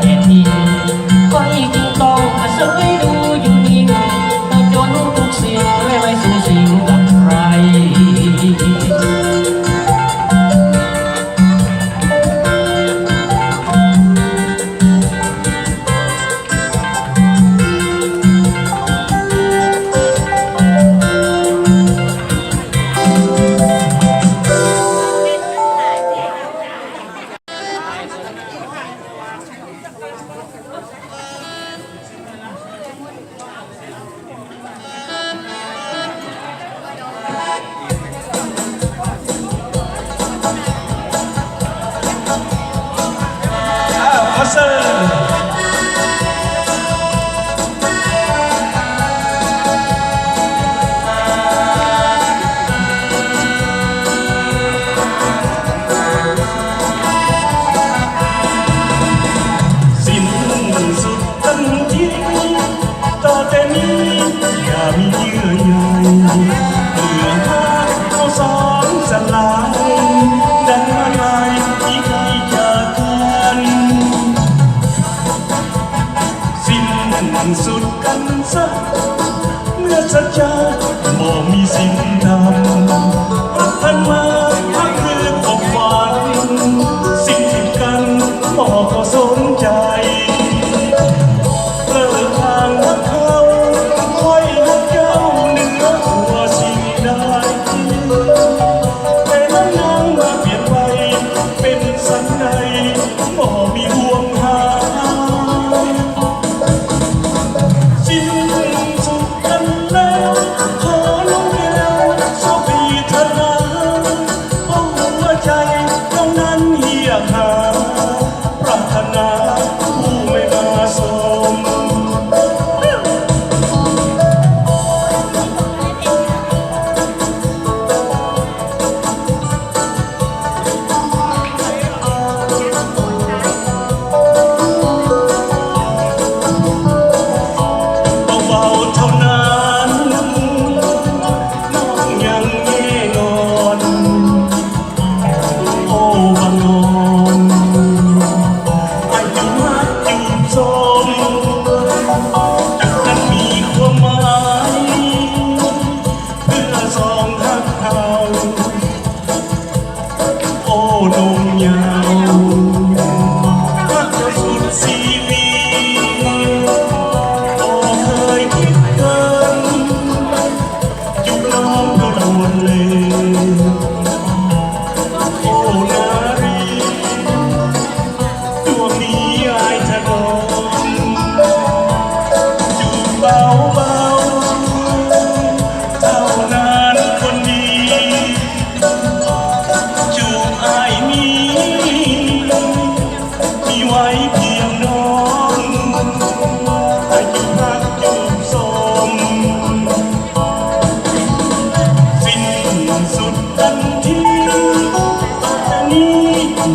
แก่ทีก็อีกต้องอาศัยดูอยู่นิ่งจนทุกสิ่งไม่สูงสิงกับใครสุดกันซะเมื่อสัจจะบ่มีสิ่งดำรักกันมาพักคือความฝันสิ่งที่กันบ่ก็สนใจเลิกทางรักเขาคอยรักเจ้าเหนือหัวสิ่งใดแต่นั้นยังมาเปลี่ยนไปเป็นสันใดบ่มีห่วงหา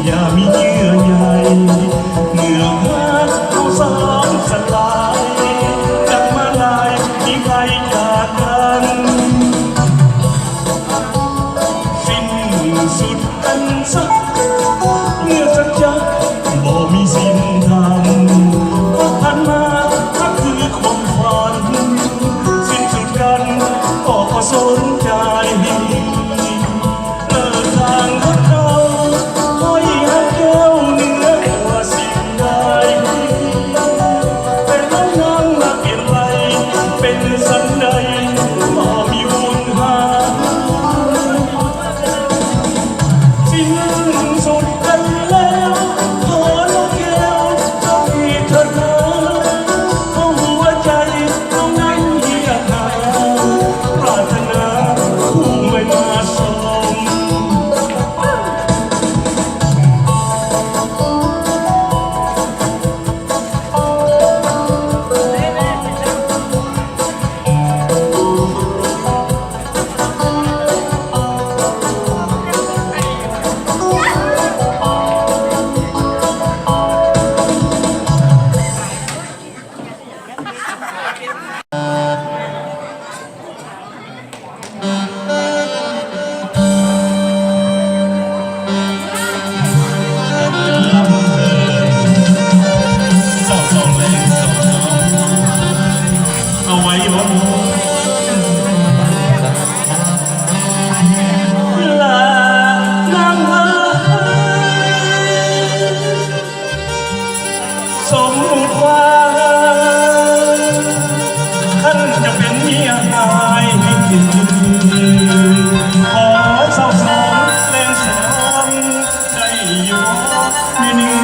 อย่ามีเยื่อใยเมื่อรักเขาสางสลายจับมาลายมีใครจากกันสิ้นสุดกันสักเมื่อสัจจะบ่มีสิ้นธรรมผ่านมาถ้าคือความฝันสิ้นสุดกันก็สนใจ วงลานางเอ๋ยสมความท่านจะเป็นเมียนายให้กินขอเศร้าสองแรงสองได้อยู่มีนิ่ง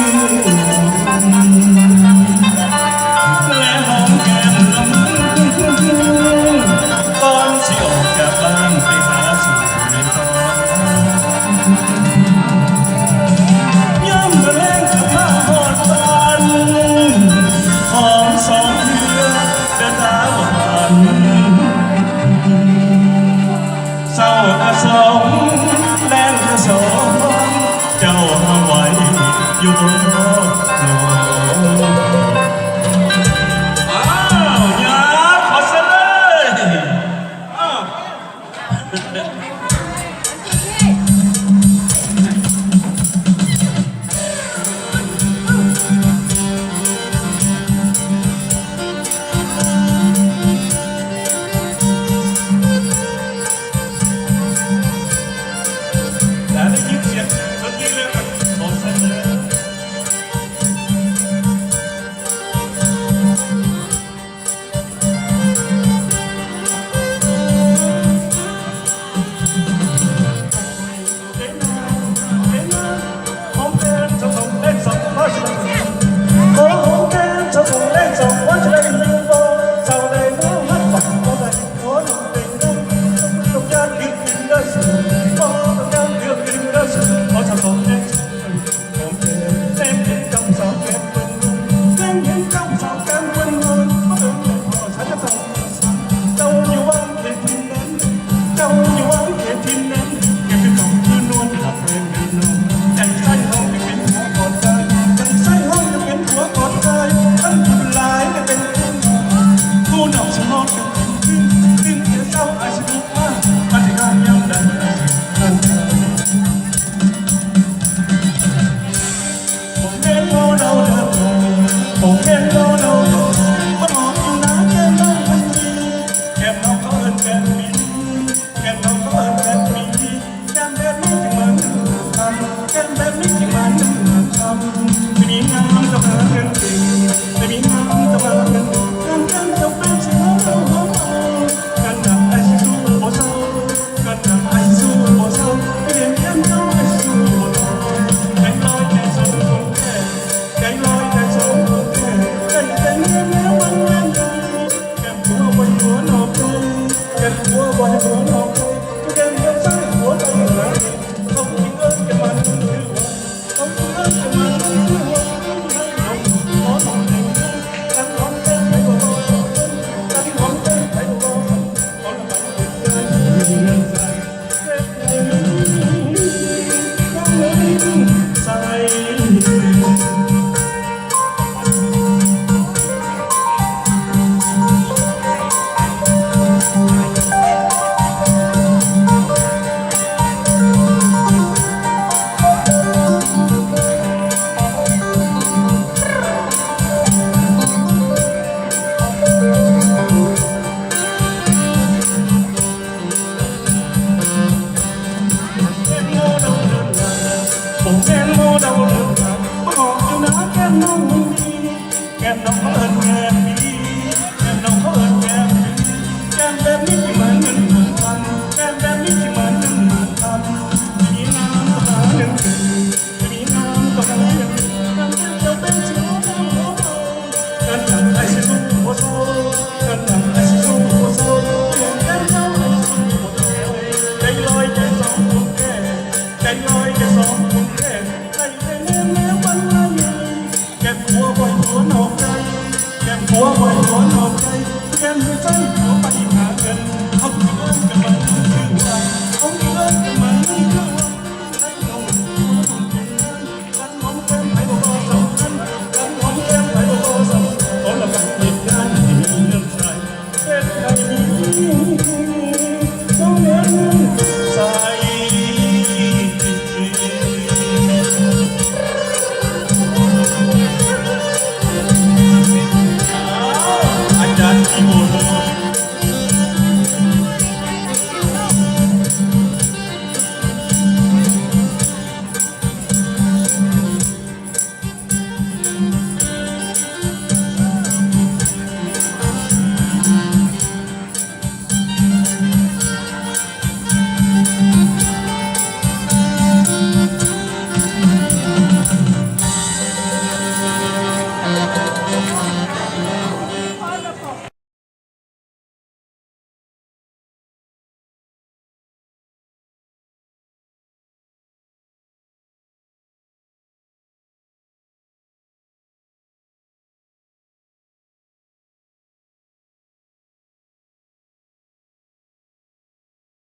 และหอมแก้มน้ำก่อนสิออกจากบ้านไปหาสู่ในตอนย่ำแรงจะมาหอดบ้านหอมสองเดือนเดินทางผ่านเศร้ากระสองแรงกระสองเจ้าเอาไว้อยู่บนโลกอ้าวอย่าขอเสนออ้าวและได้ยินเสียงดนตรีเลยขอเสนอหัวไว้หัวนอกใจแก้มหัวใจหัวไปหาเงิน